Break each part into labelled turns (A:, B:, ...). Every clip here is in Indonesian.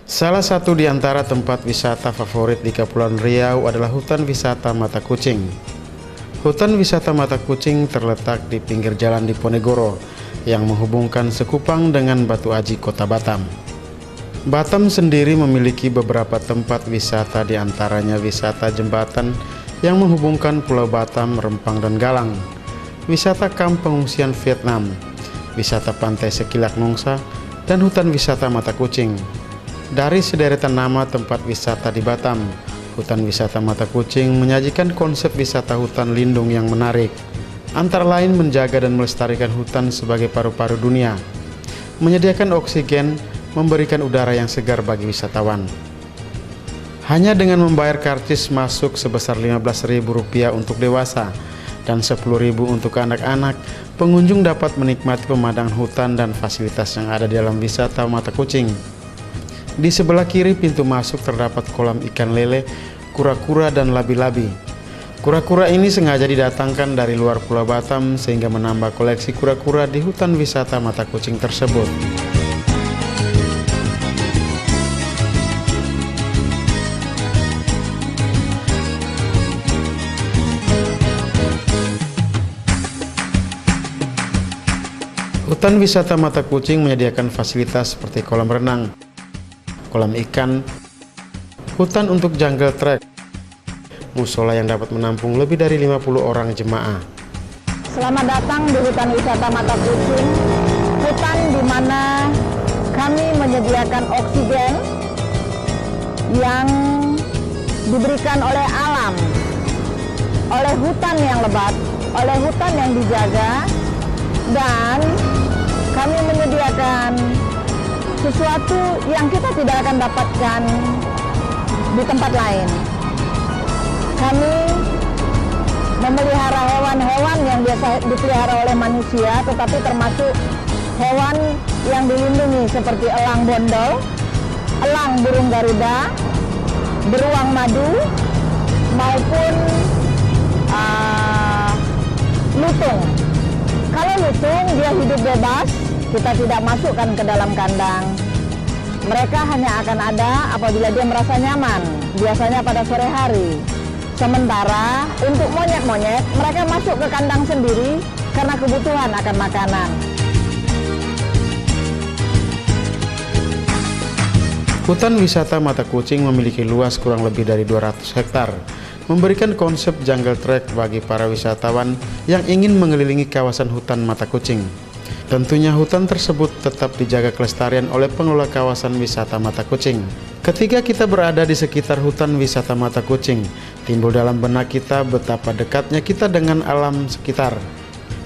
A: Salah satu di antara tempat wisata favorit di Kepulauan Riau adalah hutan wisata Mata Kucing. Hutan wisata Mata Kucing terletak di pinggir jalan Diponegoro yang menghubungkan Sekupang dengan Batu Aji, Kota Batam. Batam sendiri memiliki beberapa tempat wisata, di antaranya wisata jembatan yang menghubungkan Pulau Batam, Rempang, dan Galang, wisata kamp pengungsian Vietnam, wisata pantai Sekilak Nongsa, dan hutan wisata Mata Kucing. Dari sederetan nama tempat wisata di Batam, hutan wisata Mata Kucing menyajikan konsep wisata hutan lindung yang menarik, antara lain menjaga dan melestarikan hutan sebagai paru-paru dunia, menyediakan oksigen, memberikan udara yang segar bagi wisatawan. Hanya dengan membayar karcis masuk sebesar Rp15.000 untuk dewasa dan Rp10.000 untuk anak-anak, pengunjung dapat menikmati pemandangan hutan dan fasilitas yang ada di dalam wisata Mata Kucing. Di sebelah kiri pintu masuk terdapat kolam ikan lele, kura-kura, dan labi-labi. Kura-kura ini sengaja didatangkan dari luar Pulau Batam sehingga menambah koleksi kura-kura di hutan wisata Mata Kucing tersebut. Hutan wisata Mata Kucing menyediakan fasilitas seperti kolam renang, kolam ikan, hutan untuk jungle trek, musola yang dapat menampung lebih dari 50 orang jemaah.
B: Selamat datang di hutan wisata Mata Kucing, hutan di mana kami menyediakan oksigen yang diberikan oleh alam, oleh hutan yang lebat, oleh hutan yang dijaga, dan kami menyediakan sesuatu yang kita tidak akan dapatkan di tempat lain. Kami memelihara hewan-hewan yang biasa dipelihara oleh manusia, tetapi termasuk hewan yang dilindungi seperti elang bondol, elang burung garuda, beruang madu, maupun lutung. Kalau lutung dia hidup bebas, kita tidak masukkan ke dalam kandang. Mereka hanya akan ada apabila dia merasa nyaman, biasanya pada sore hari. Sementara untuk monyet-monyet, mereka masuk ke kandang sendiri karena kebutuhan akan makanan.
A: Hutan wisata Mata Kucing memiliki luas kurang lebih dari 200 hektar, memberikan konsep jungle trek bagi para wisatawan yang ingin mengelilingi kawasan hutan Mata Kucing. Tentunya hutan tersebut tetap dijaga kelestarian oleh pengelola kawasan wisata Mata Kucing. Ketika kita berada di sekitar hutan wisata Mata Kucing, timbul dalam benak kita betapa dekatnya kita dengan alam sekitar.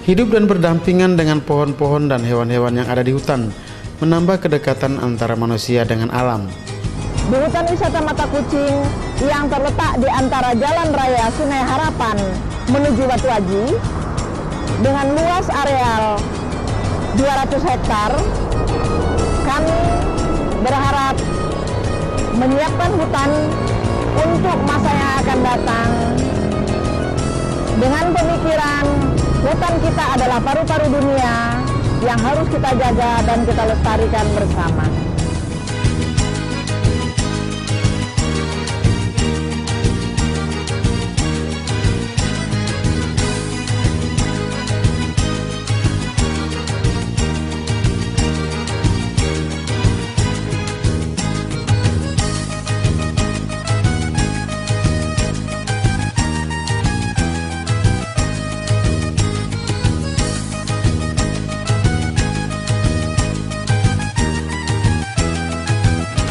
A: Hidup dan berdampingan dengan pohon-pohon dan hewan-hewan yang ada di hutan, menambah kedekatan antara manusia dengan alam.
B: Di hutan wisata Mata Kucing yang terletak di antara Jalan Raya Sungai Harapan menuju Batu Aji, dengan luas areal 200 hektar, kami berharap menyiapkan hutan untuk masa yang akan datang dengan pemikiran hutan kita adalah paru-paru dunia yang harus kita jaga dan kita lestarikan bersama.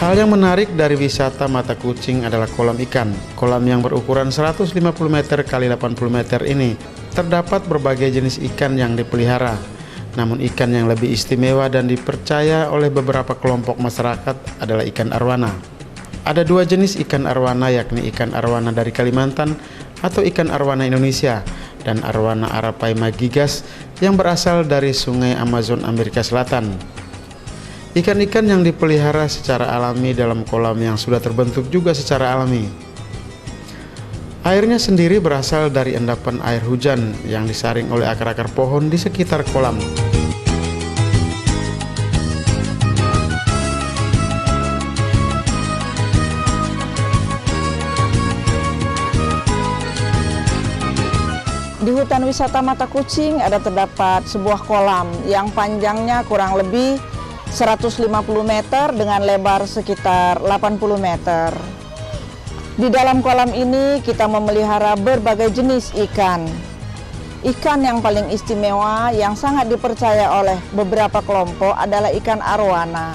A: Hal yang menarik dari wisata Mata Kucing adalah kolam ikan. Kolam yang berukuran 150 meter x 80 meter ini terdapat berbagai jenis ikan yang dipelihara. Namun ikan yang lebih istimewa dan dipercaya oleh beberapa kelompok masyarakat adalah ikan arwana. Ada dua jenis ikan arwana, yakni ikan arwana dari Kalimantan atau ikan arwana Indonesia dan arwana arapaima gigas yang berasal dari sungai Amazon Amerika Selatan. Ikan-ikan yang dipelihara secara alami dalam kolam yang sudah terbentuk juga secara alami. Airnya sendiri berasal dari endapan air hujan yang disaring oleh akar-akar pohon di sekitar kolam.
B: hutan wisata Mata Kucing ada terdapat sebuah kolam yang panjangnya kurang lebih 150 meter dengan lebar sekitar 80 meter. Di dalam kolam ini kita memelihara berbagai jenis ikan. Ikan yang paling istimewa yang sangat dipercaya oleh beberapa kelompok adalah ikan arwana.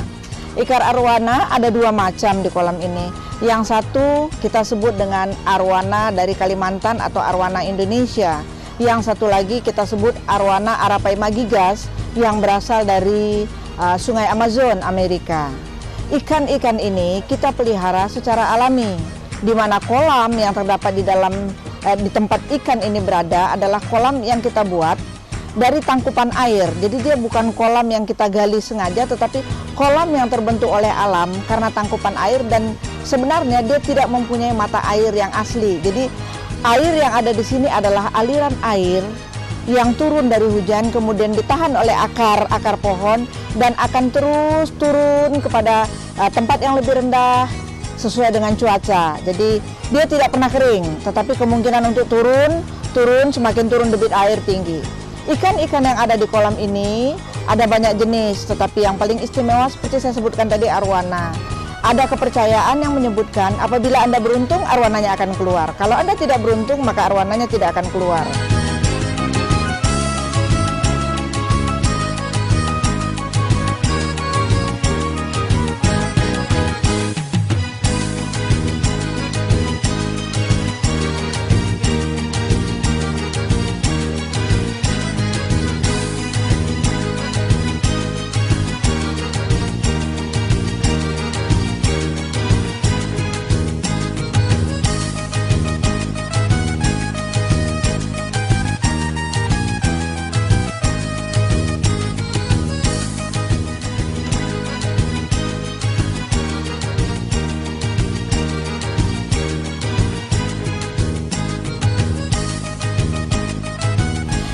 B: Ikan arwana ada dua macam di kolam ini. Yang satu kita sebut dengan arwana dari Kalimantan atau arwana Indonesia. Yang satu lagi kita sebut arwana arapaima-gigas yang berasal dari Sungai Amazon, Amerika. Ikan-ikan ini kita pelihara secara alami, di mana kolam yang terdapat di tempat ikan ini berada adalah kolam yang kita buat dari tangkupan air. Jadi dia bukan kolam yang kita gali sengaja, tetapi kolam yang terbentuk oleh alam karena tangkupan air, dan sebenarnya dia tidak mempunyai mata air yang asli. Jadi air yang ada di sini adalah aliran air yang turun dari hujan, kemudian ditahan oleh akar pohon dan akan terus turun kepada tempat yang lebih rendah sesuai dengan cuaca. Jadi dia tidak pernah kering, tetapi kemungkinan untuk turun semakin turun debit air tinggi. Ikan-ikan yang ada di kolam ini ada banyak jenis, tetapi yang paling istimewa seperti saya sebutkan tadi arwana. Ada kepercayaan yang menyebutkan apabila Anda beruntung, arwananya akan keluar. Kalau Anda tidak beruntung, maka arwananya tidak akan keluar.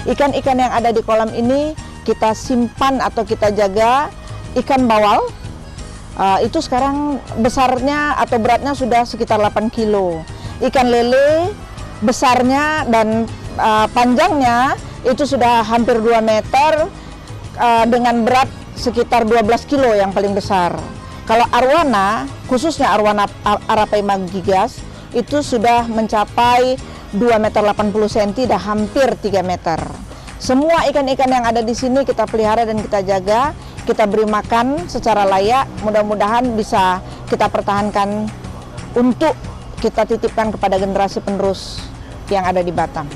B: Ikan-ikan yang ada di kolam ini kita simpan atau kita jaga. Ikan bawal itu sekarang besarnya atau beratnya sudah sekitar 8 kilo. Ikan lele besarnya dan panjangnya itu sudah hampir 2 meter dengan berat sekitar 12 kilo yang paling besar. Kalau arwana, khususnya arwana arapaima-gigas, itu sudah mencapai 2 meter 80 cm dan hampir 3 meter. Semua ikan-ikan yang ada di sini kita pelihara dan kita jaga, kita beri makan secara layak. Mudah-mudahan bisa kita pertahankan untuk kita titipkan kepada generasi penerus yang ada di Batam.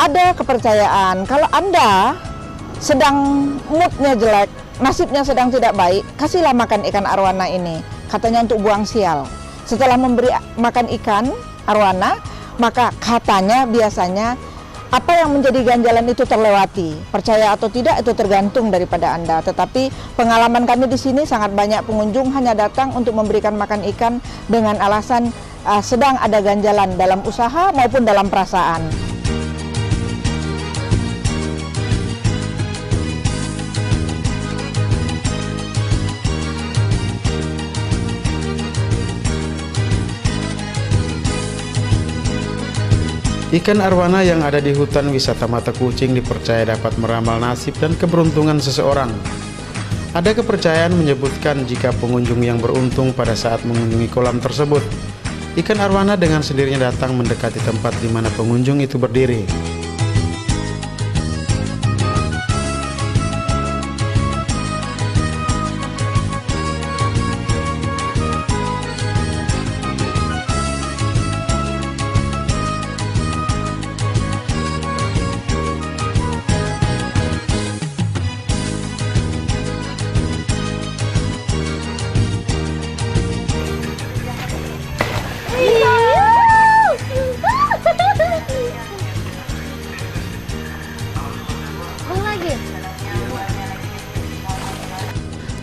B: Ada kepercayaan kalau Anda sedang moodnya jelek, nasibnya sedang tidak baik, kasihlah makan ikan arwana ini. Katanya untuk buang sial. Setelah memberi makan ikan arwana, maka katanya biasanya apa yang menjadi ganjalan itu terlewati. Percaya atau tidak itu tergantung daripada Anda. Tetapi pengalaman kami di sini sangat banyak pengunjung hanya datang untuk memberikan makan ikan dengan alasan sedang ada ganjalan dalam usaha maupun dalam perasaan.
A: Ikan arwana yang ada di hutan wisata Mata Kucing dipercaya dapat meramal nasib dan keberuntungan seseorang. Ada kepercayaan menyebutkan jika pengunjung yang beruntung pada saat mengunjungi kolam tersebut, ikan arwana dengan sendirinya datang mendekati tempat di mana pengunjung itu berdiri.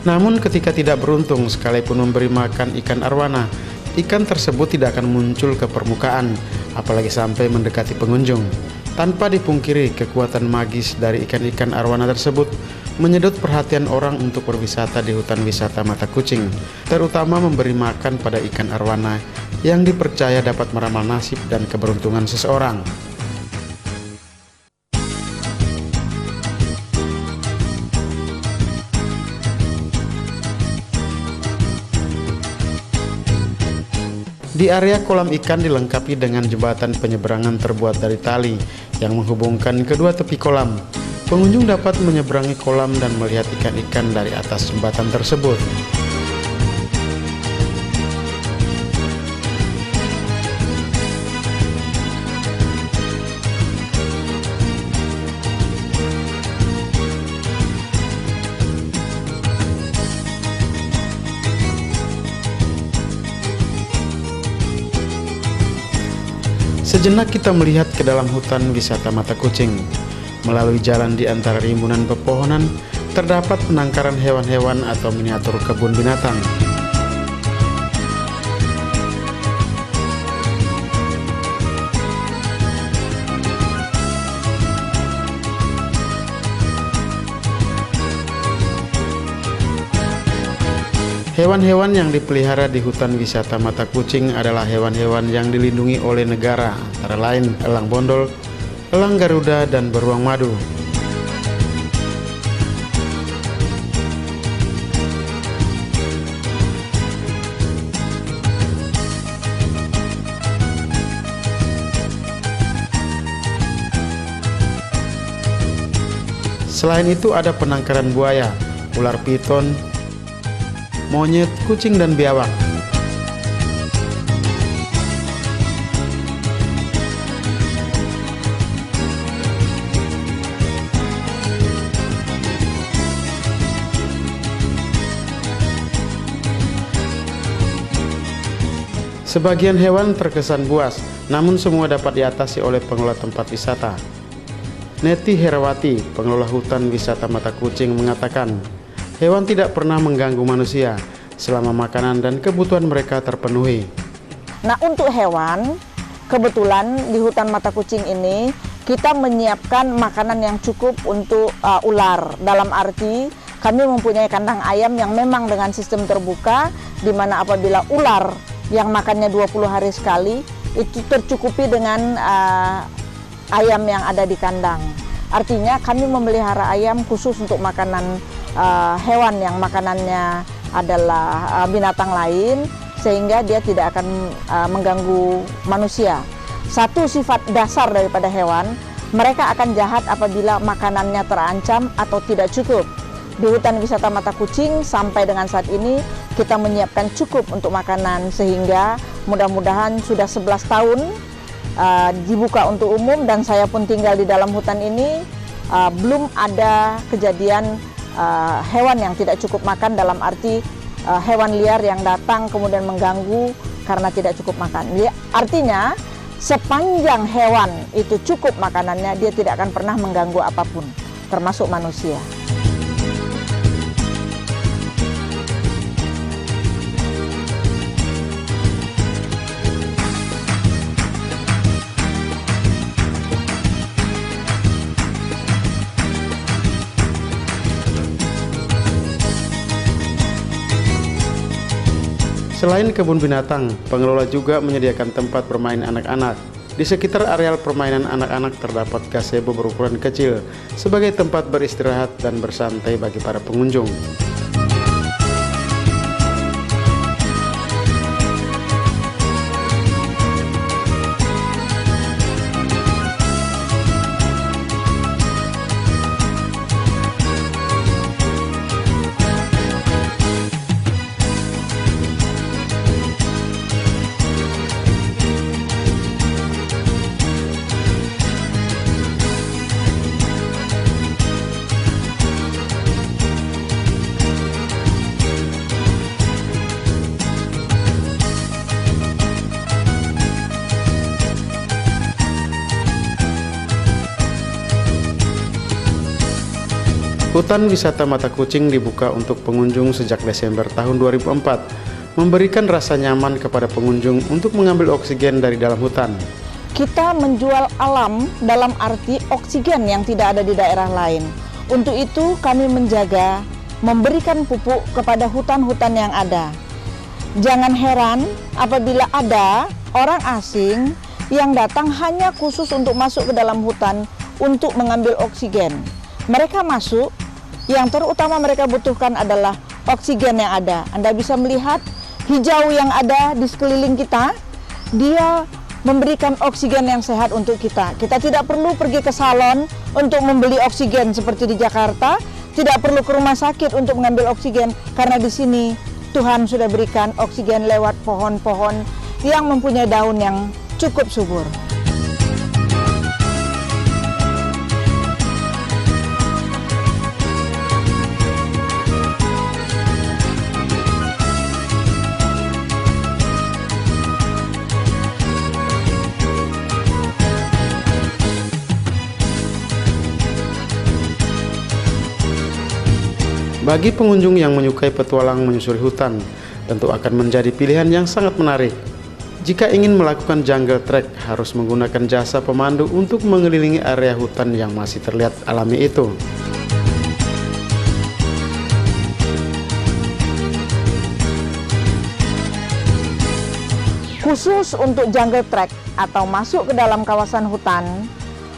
A: Namun ketika tidak beruntung sekalipun memberi makan ikan arwana, ikan tersebut tidak akan muncul ke permukaan apalagi sampai mendekati pengunjung. Tanpa dipungkiri, kekuatan magis dari ikan-ikan arwana tersebut menyedot perhatian orang untuk berwisata di hutan wisata Mata Kucing, terutama memberi makan pada ikan arwana yang dipercaya dapat meramal nasib dan keberuntungan seseorang. Di area kolam ikan dilengkapi dengan jembatan penyeberangan terbuat dari tali yang menghubungkan kedua tepi kolam. Pengunjung dapat menyeberangi kolam dan melihat ikan-ikan dari atas jembatan tersebut. Sejenak kita melihat ke dalam hutan wisata Mata Kucing. Melalui jalan di antara rimbunan pepohonan, terdapat penangkaran hewan-hewan atau miniatur kebun binatang. Hewan-hewan yang dipelihara di hutan wisata Mata Kucing adalah hewan-hewan yang dilindungi oleh negara, antara lain elang bondol, elang garuda, dan beruang madu. Selain itu ada penangkaran buaya, ular piton, monyet, kucing, dan biawak. Sebagian hewan terkesan buas, namun semua dapat diatasi oleh pengelola tempat wisata. Neti Herawati, pengelola hutan wisata Mata Kucing, mengatakan, hewan tidak pernah mengganggu manusia selama makanan dan kebutuhan mereka terpenuhi.
B: Nah, untuk hewan, kebetulan di hutan Mata Kucing ini kita menyiapkan makanan yang cukup untuk ular. Dalam arti kami mempunyai kandang ayam yang memang dengan sistem terbuka, di mana apabila ular yang makannya 20 hari sekali itu tercukupi dengan ayam yang ada di kandang. Artinya kami memelihara ayam khusus untuk makanan hewan yang makanannya adalah binatang lain, sehingga dia tidak akan mengganggu manusia. Satu sifat dasar daripada hewan, mereka akan jahat apabila makanannya terancam atau tidak cukup. Di hutan wisata Mata Kucing sampai dengan saat ini kita menyiapkan cukup untuk makanan, sehingga mudah-mudahan sudah 11 tahun dibuka untuk umum dan saya pun tinggal di dalam hutan ini, belum ada kejadian hewan yang tidak cukup makan, dalam arti hewan liar yang datang kemudian mengganggu karena tidak cukup makan. Artinya sepanjang hewan itu cukup makanannya, dia tidak akan pernah mengganggu apapun, termasuk manusia.
A: Selain kebun binatang, pengelola juga menyediakan tempat bermain anak-anak. Di sekitar areal permainan anak-anak terdapat gazebo berukuran kecil sebagai tempat beristirahat dan bersantai bagi para pengunjung. Hutan wisata Mata Kucing dibuka untuk pengunjung sejak Desember tahun 2004, memberikan rasa nyaman kepada pengunjung untuk mengambil oksigen dari dalam hutan.
B: kita menjual alam dalam arti oksigen yang tidak ada di daerah lain. Untuk itu kami menjaga, memberikan pupuk kepada hutan-hutan yang ada. Jangan heran apabila ada orang asing yang datang hanya khusus untuk masuk ke dalam hutan untuk mengambil oksigen. Mereka masuk, yang terutama mereka butuhkan adalah oksigen yang ada. Anda bisa melihat hijau yang ada di sekeliling kita, dia memberikan oksigen yang sehat untuk kita. Kita tidak perlu pergi ke salon untuk membeli oksigen seperti di Jakarta, tidak perlu ke rumah sakit untuk mengambil oksigen, karena di sini Tuhan sudah berikan oksigen lewat pohon-pohon yang mempunyai daun yang cukup subur.
A: Bagi pengunjung yang menyukai petualang menyusuri hutan, tentu akan menjadi pilihan yang sangat menarik. Jika ingin melakukan jungle trek, harus menggunakan jasa pemandu untuk mengelilingi area hutan yang masih terlihat alami itu.
B: Khusus untuk jungle trek atau masuk ke dalam kawasan hutan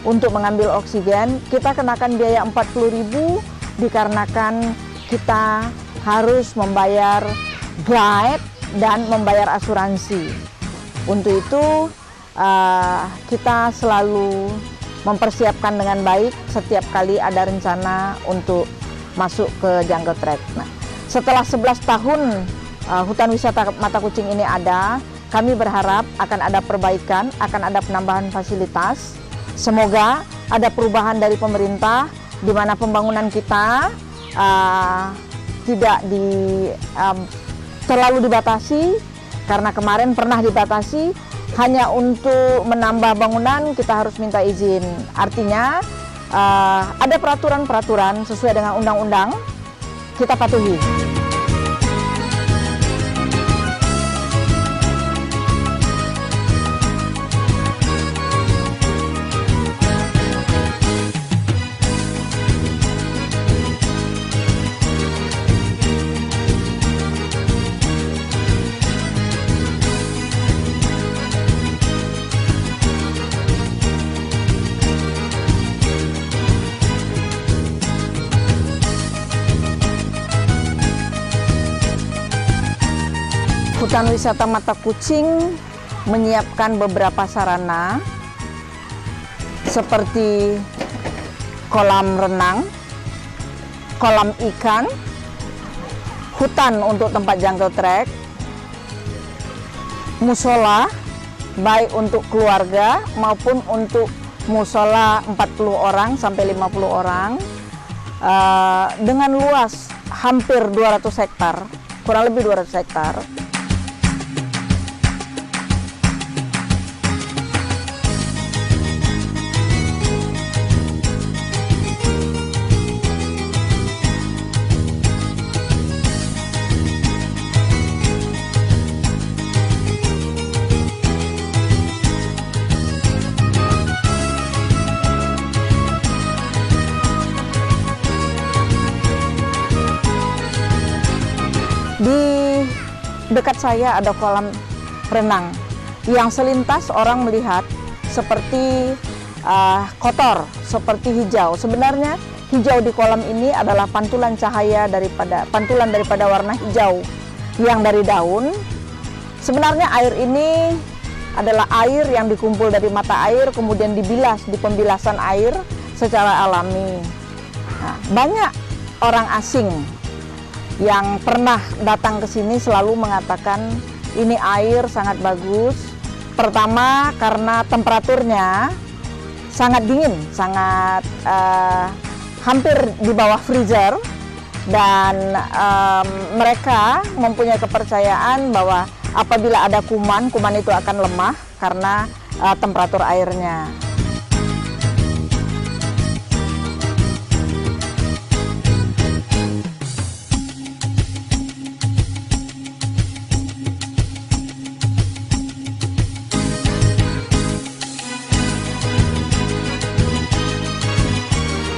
B: untuk mengambil oksigen, kita kenakan biaya 40.000 dikarenakan kita harus membayar guide dan membayar asuransi. Untuk itu kita selalu mempersiapkan dengan baik setiap kali ada rencana untuk masuk ke jungle trek. Nah, setelah 11 tahun hutan wisata Mata Kucing ini ada, kami berharap akan ada perbaikan, akan ada penambahan fasilitas. Semoga ada perubahan dari pemerintah di mana pembangunan kita tidak terlalu dibatasi, karena kemarin pernah dibatasi. Hanya untuk menambah bangunan kita harus minta izin. Artinya ada peraturan-peraturan sesuai dengan undang-undang, kita patuhi. Hutan wisata Mata Kucing menyiapkan beberapa sarana seperti kolam renang, kolam ikan, hutan untuk tempat jungle trek, musola baik untuk keluarga maupun untuk musola 40 orang sampai 50 orang dengan luas hampir 200 hektar, kurang lebih 200 hektar. Di dekat saya ada kolam renang yang selintas orang melihat seperti kotor, seperti hijau. Sebenarnya hijau di kolam ini adalah pantulan cahaya daripada warna hijau yang dari daun. Sebenarnya air ini adalah air yang dikumpul dari mata air, kemudian dibilas di pembilasan air secara alami. Nah, banyak orang asing yang pernah datang ke sini selalu mengatakan ini air sangat bagus. Pertama karena temperaturnya sangat dingin, sangat hampir di bawah freezer, dan mereka mempunyai kepercayaan bahwa apabila ada kuman, kuman itu akan lemah karena temperatur airnya.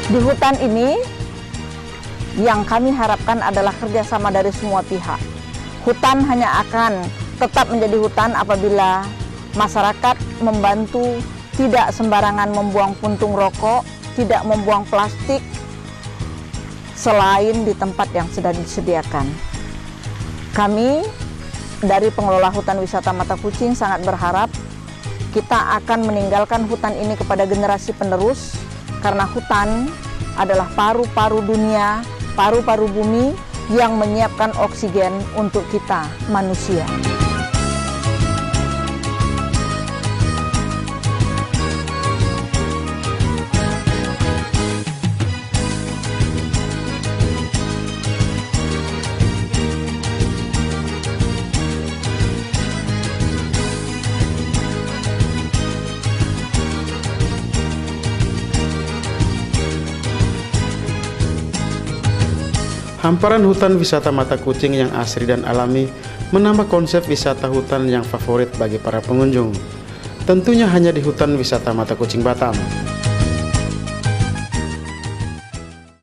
B: Di hutan ini yang kami harapkan adalah kerjasama dari semua pihak. Hutan hanya akan tetap menjadi hutan apabila masyarakat membantu tidak sembarangan membuang puntung rokok, tidak membuang plastik selain di tempat yang sudah disediakan. Kami dari pengelola hutan wisata Mata Kucing sangat berharap kita akan meninggalkan hutan ini kepada generasi penerus, karena hutan adalah paru-paru dunia, paru-paru bumi yang menyiapkan oksigen untuk kita manusia.
A: Hamparan hutan wisata Mata Kucing yang asri dan alami menambah konsep wisata hutan yang favorit bagi para pengunjung. Tentunya hanya di hutan wisata Mata Kucing Batam.